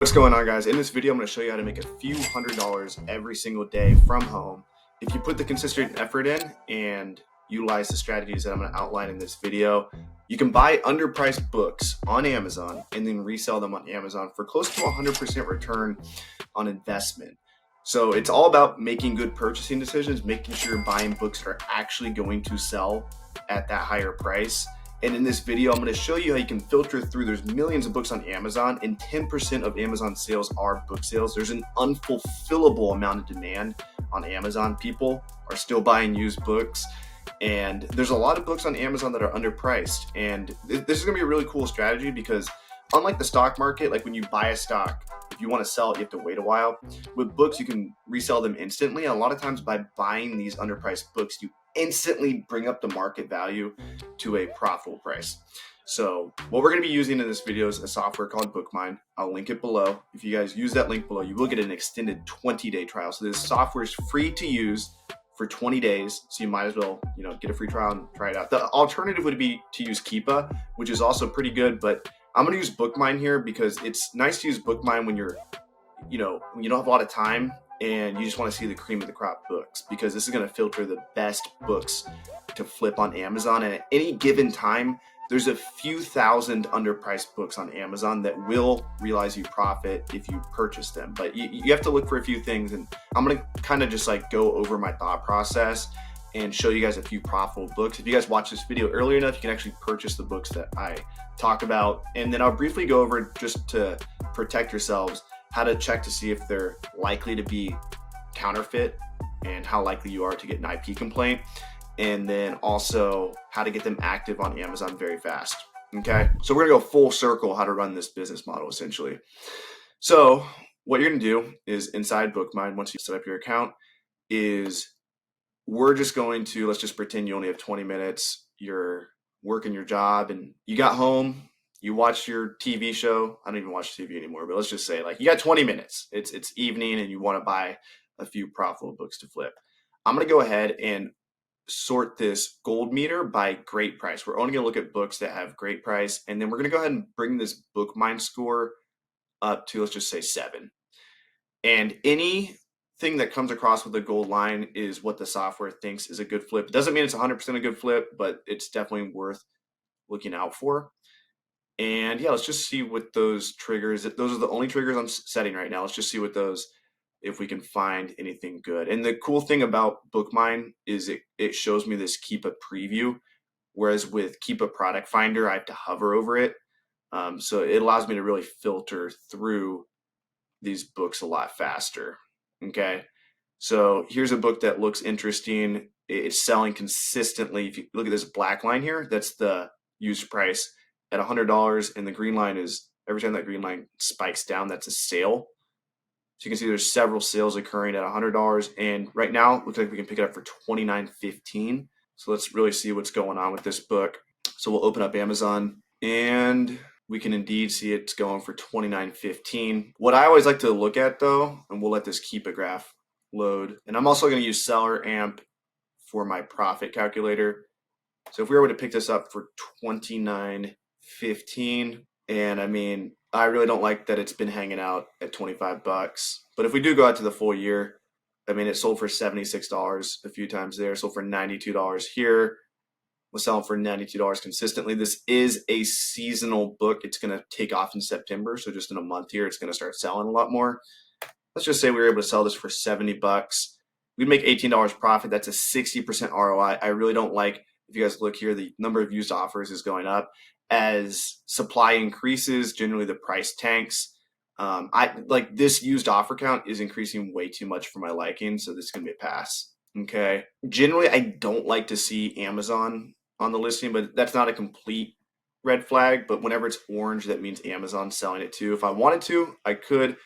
What's going on, guys? In this video, I'm going to show you how to make a few $100s every single day from home. If you put the consistent effort in and utilize the strategies that I'm going to outline in this video, you can buy underpriced books on Amazon and then resell them on Amazon for close to 100% return on investment. So it's all about making good purchasing decisions, making sure you're buying books that are actually going to sell at that higher price. And in this video, I'm going to show you how you can filter through. There's millions of books on Amazon, and 10% of Amazon sales are book sales. There's an unfulfillable amount of demand on Amazon. People are still buying used books, and there's a lot of books on Amazon that are underpriced. And this is going to be a really cool strategy because unlike the stock market, like when you buy a stock, if you want to sell it, you have to wait a while. With books, you can resell them instantly. And a lot of times by buying these underpriced books, you instantly bring up the market value to a profitable price. So what we're going to be using in this video is a software called Bookmine. I'll link it below. If you guys use that link below, you will get an extended 20-day trial. So this software is free to use for 20 days. So you might as well, get a free trial and try it out. The alternative would be to use Keepa, which is also pretty good, but I'm going to use Bookmine here because it's nice to use Bookmine when you're, when you don't have a lot of time and you just want to see the cream of the crop books, because this is going to filter the best books to flip on Amazon. And at any given time, there's a few thousand underpriced books on Amazon that will realize you profit if you purchase them. But you have to look for a few things. And I'm going to kind of just go over my thought process and show you guys a few profitable books. If you guys watch this video early enough, you can actually purchase the books that I talk about. And then I'll briefly go over, just to protect yourselves, how to check to see if they're likely to be counterfeit and how likely you are to get an IP complaint. And then also how to get them active on Amazon very fast. Okay, so we're gonna go full circle how to run this business model essentially. So what you're gonna do is inside Bookmine, once you set up your account, is we're just going to, let's just pretend you only have 20 minutes, you're working your job and you got home, you watched your TV show. I don't even watch TV anymore, but let's just say you got 20 minutes. It's evening and you want to buy a few profitable books to flip. I'm going to go ahead and sort this gold meter by great price. We're only going to look at books that have great price. And then we're going to go ahead and bring this Bookmine score up to, let's just say 7. And anything that comes across with the gold line is what the software thinks is a good flip. It doesn't mean it's 100% a good flip, but it's definitely worth looking out for. And yeah, let's just see what those triggers, those are the only triggers I'm setting right now. Let's just see what those, if we can find anything good. And the cool thing about Bookmine is it shows me this Keepa preview, whereas with Keepa Product Finder, I have to hover over it. So it allows me to really filter through these books a lot faster. Okay, so here's a book that looks interesting. It's selling consistently. If you look at this black line here, that's the used price at $100, and the green line is, every time that green line spikes down, that's a sale. So you can see there's several sales occurring at $100, and right now it looks like we can pick it up for $29.15. So let's really see what's going on with this book. So we'll open up Amazon and we can indeed see it's going for $29.15. What I always like to look at though, and we'll let this Keepa graph load, and I'm also going to use Seller Amp for my profit calculator. So if we were able to pick this up for $29.15, and I mean, I really don't like that it's been hanging out at 25 bucks. But if we do go out to the full year, I mean, it sold for $76 a few times there, sold for $92 here. Was selling for $92 consistently. This is a seasonal book. It's going to take off in September. So just in a month here, it's going to start selling a lot more. Let's just say we were able to sell this for 70 bucks. We'd make $18 profit. That's a 60% ROI. I really don't like, if you guys look here, the number of used offers is going up. As supply increases, generally the price tanks. I like this used offer count is increasing way too much for my liking, so this is going to be a pass. Okay. Generally, I don't like to see Amazon on the listing, but that's not a complete red flag. But whenever it's orange, that means Amazon's selling it too. If I wanted to, I could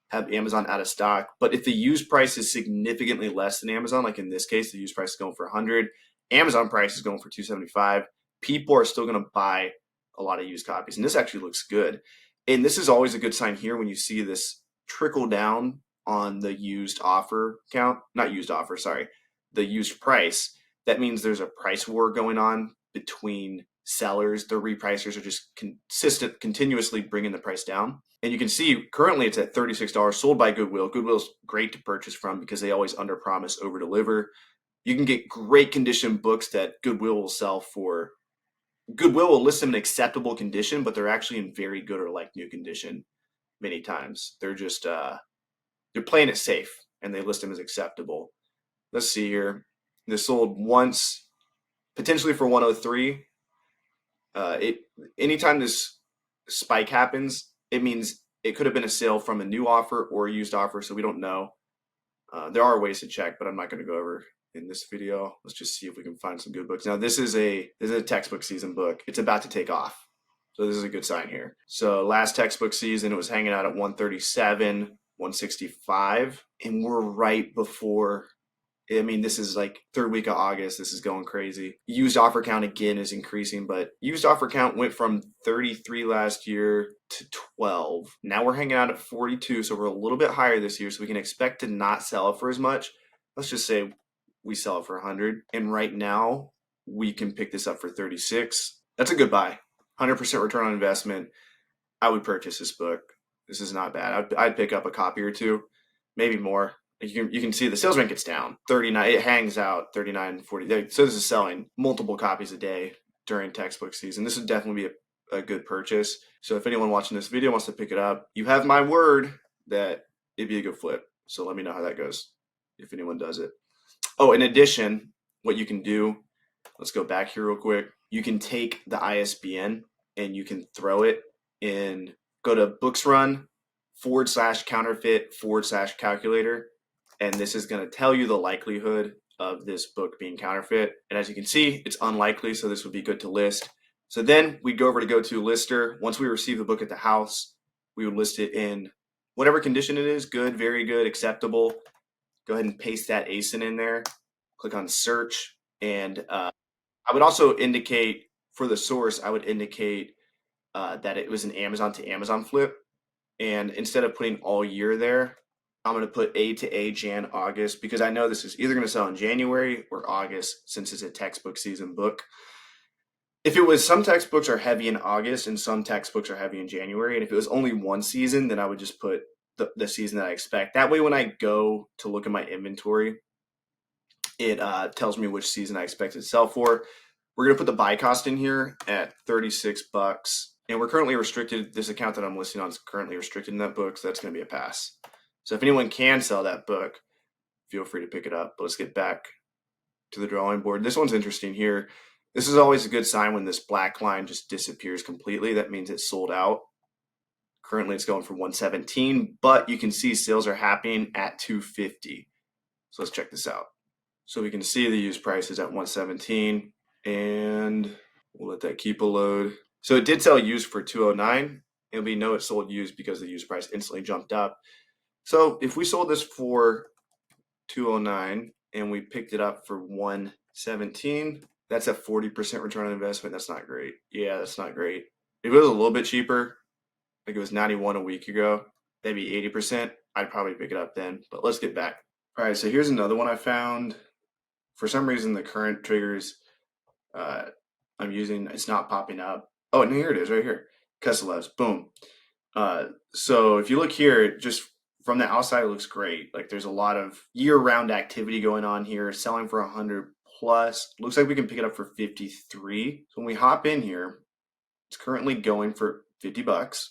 have Amazon out of stock. But if the used price is significantly less than Amazon, like in this case, the used price is going for 100, Amazon price is going for 275, people are still going to buy a lot of used copies. And this actually looks good. And this is always a good sign here when you see this trickle down on the used offer count, not used offer, sorry, the used price. That means there's a price war going on between sellers, the repricers are just continuously bringing the price down. And you can see currently it's at $36 sold by Goodwill. Goodwill's great to purchase from because they always under promise, over deliver. You can get great condition books that Goodwill will sell for. Goodwill will list them in acceptable condition, but they're actually in very good or like new condition many times. They're just they're playing it safe and they list them as acceptable. Let's see here. This sold once, potentially for 103. Anytime this spike happens, it means it could have been a sale from a new offer or a used offer, so we don't know. There are ways to check, but I'm not going to go over in this video. Let's just see if we can find some good books. Now, this is a textbook season book. It's about to take off, so this is a good sign here. So last textbook season, it was hanging out at 137, 165, and we're right before. I mean, this is like third week of August. This is going crazy. Used offer count again is increasing, but used offer count went from 33 last year to 12. Now we're hanging out at 42, so we're a little bit higher this year, so we can expect to not sell it for as much. Let's just say we sell it for 100, and right now we can pick this up for 36. That's a good buy. 100% return on investment. I would purchase this book. This is not bad. I'd pick up a copy or two, maybe more. You can see the sales rank gets down 39. It hangs out 39, 40. So this is selling multiple copies a day during textbook season. This would definitely be a good purchase. So if anyone watching this video wants to pick it up, you have my word that it'd be a good flip. So let me know how that goes if anyone does it. Oh, in addition, what you can do, let's go back here real quick. You can take the ISBN and you can throw it in, go to booksrun/counterfeit/calculator. And this is going to tell you the likelihood of this book being counterfeit. And as you can see, it's unlikely, so this would be good to list. So then we go over to GoToLister. Once we receive the book at the house, we would list it in whatever condition it is, good, very good, acceptable. Go ahead and paste that ASIN in there. Click on search. And I would also indicate for the source, I would indicate that it was an Amazon to Amazon flip. And instead of putting all year there, I'm going to put A to A, Jan, August, because I know this is either going to sell in January or August since it's a textbook season book. If it was, some textbooks are heavy in August and some textbooks are heavy in January. And if it was only one season, then I would just put the season that I expect. That way, when I go to look at my inventory, it tells me which season I expect it to sell for. We're going to put the buy cost in here at $36. And we're currently restricted. This account that I'm listing on is currently restricted in that book, so that's going to be a pass. So if anyone can sell that book, feel free to pick it up. But let's get back to the drawing board. This one's interesting here. This is always a good sign when this black line just disappears completely. That means it's sold out. Currently it's going for 117, but you can see sales are happening at 250. So let's check this out. So we can see the used price is at 117, and we'll let that keep a load. So it did sell used for 209, and we know it sold used because the used price instantly jumped up. So if we sold this for 209 and we picked it up for 117, that's a 40% return on investment. That's not great. Yeah, that's not great. If it was a little bit cheaper, like it was 91 a week ago, that'd be 80%. I'd probably pick it up then, but let's get back. All right, so here's another one I found. For some reason, the current triggers I'm using, it's not popping up. Oh, and here it is right here. Kesselev's, boom. So if you look here, just from the outside, it looks great. Like there's a lot of year-round activity going on here, selling for 100 plus. Looks like we can pick it up for 53. So when we hop in here, it's currently going for $50,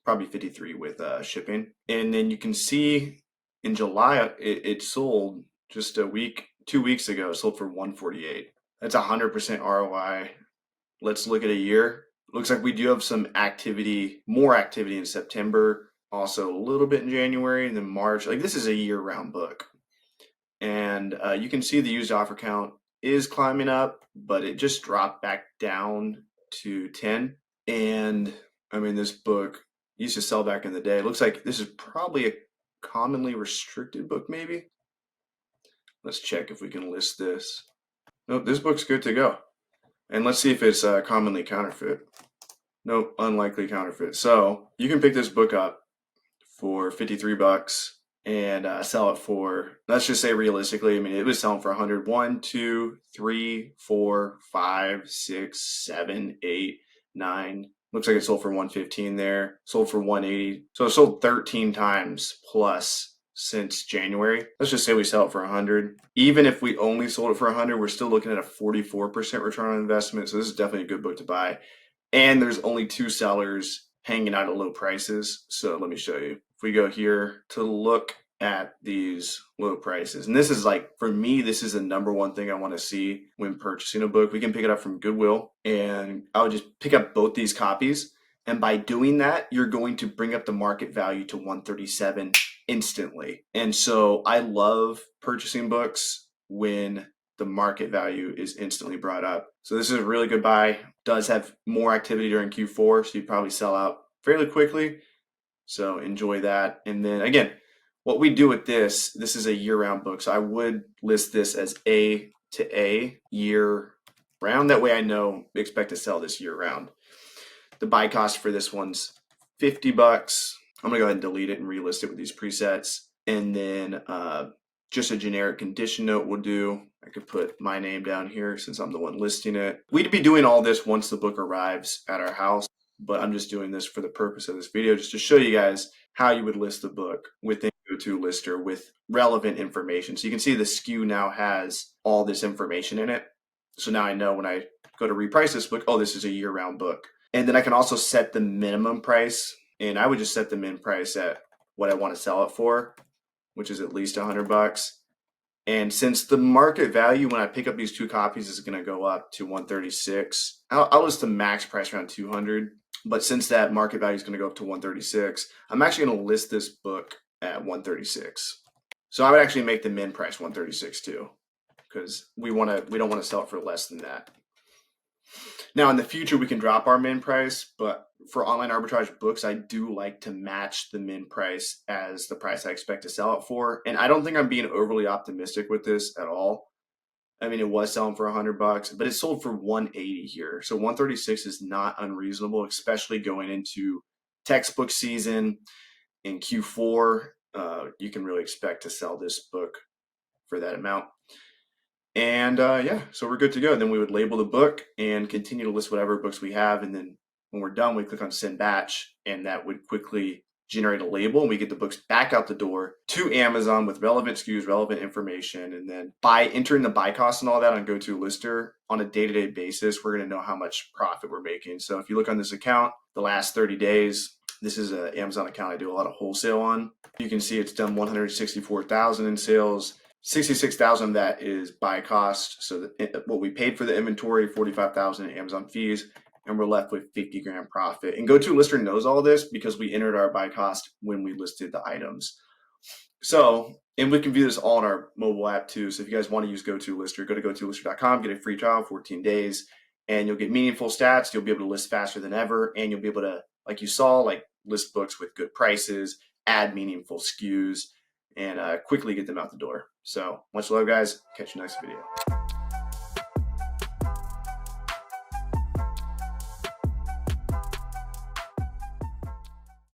probably 53 with shipping. And then you can see in July, it sold just 2 weeks ago, it sold for 148. That's 100% ROI. Let's look at a year. Looks like we do have some activity, more activity in September. Also a little bit in January and then March. Like this is a year-round book. And you can see the used offer count is climbing up, but it just dropped back down to 10. And I mean, this book used to sell back in the day. It looks like this is probably a commonly restricted book, maybe. Let's check if we can list this. Nope, this book's good to go. And let's see if it's commonly counterfeit. Nope, unlikely counterfeit. So you can pick this book up for $53. and sell it for, let's just say realistically, I mean, it was selling for 100, 1, 2, 3, 4, 5, 6, 7, 8, 9. Looks like it sold for 115 there, sold for 180. So it sold 13 times plus since January. Let's just say we sell it for 100. Even if we only sold it for 100, we're still looking at a 44% return on investment. So this is definitely a good book to buy. And there's only 2 sellers hanging out at low prices. So let me show you. If we go here to look at these low prices, and this is like, for me, this is the number one thing I want to see when purchasing a book. We can pick it up from Goodwill, and I would just pick up both these copies. And by doing that, you're going to bring up the market value to 137 instantly. And so I love purchasing books when the market value is instantly brought up. So this is a really good buy. Does have more activity during Q4, so you probably sell out fairly quickly. So enjoy that. And then again, what we do with this is a year-round book. So I would list this as A to A year round. That way I know we expect to sell this year round. The buy cost for this one's $50. I'm gonna go ahead and delete it and relist it with these presets. And then just a generic condition note will do. I could put my name down here since I'm the one listing it. We'd be doing all this once the book arrives at our house, but I'm just doing this for the purpose of this video, just to show you guys how you would list the book within GoToLister with relevant information. So you can see the SKU now has all this information in it. So now I know when I go to reprice this book, oh, this is a year-round book. And then I can also set the minimum price, and I would just set the min price at what I want to sell it for, which is at least $100. And since the market value when I pick up these 2 copies is going to go up to 136, I'll list the max price around 200. But since that market value is going to go up to 136, I'm actually going to list this book at 136. So I would actually make the min price 136 too, because we don't want to sell it for less than that. Now, in the future, we can drop our min price, but for online arbitrage books, I do like to match the min price as the price I expect to sell it for. And I don't think I'm being overly optimistic with this at all. I mean, it was selling for $100, but it sold for 180 here. So 136 is not unreasonable, especially going into textbook season in Q4. You can really expect to sell this book for that amount. And yeah, so we're good to go. And then we would label the book and continue to list whatever books we have. And then when we're done, we click on send batch, and that would quickly generate a label, and we get the books back out the door to Amazon with relevant SKUs, relevant information. And then by entering the buy cost and all that on GoToLister on a day-to-day basis, we're going to know how much profit we're making. So if you look on this account, the last 30 days, this is an Amazon account I do a lot of wholesale on. You can see it's done 164,000 in sales. 66,000 of that is buy cost. So what we paid for the inventory, 45,000 in Amazon fees, and we're left with 50 grand profit. And GoToLister knows all this because we entered our buy cost when we listed the items. So, and we can view this all in our mobile app too. So if you guys want to use GoToLister, go to GoToLister.com, get a free trial, 14 days, and you'll get meaningful stats. You'll be able to list faster than ever, and you'll be able to, like you saw, like list books with good prices, add meaningful SKUs, and quickly get them out the door. So much love, guys. Catch you next video.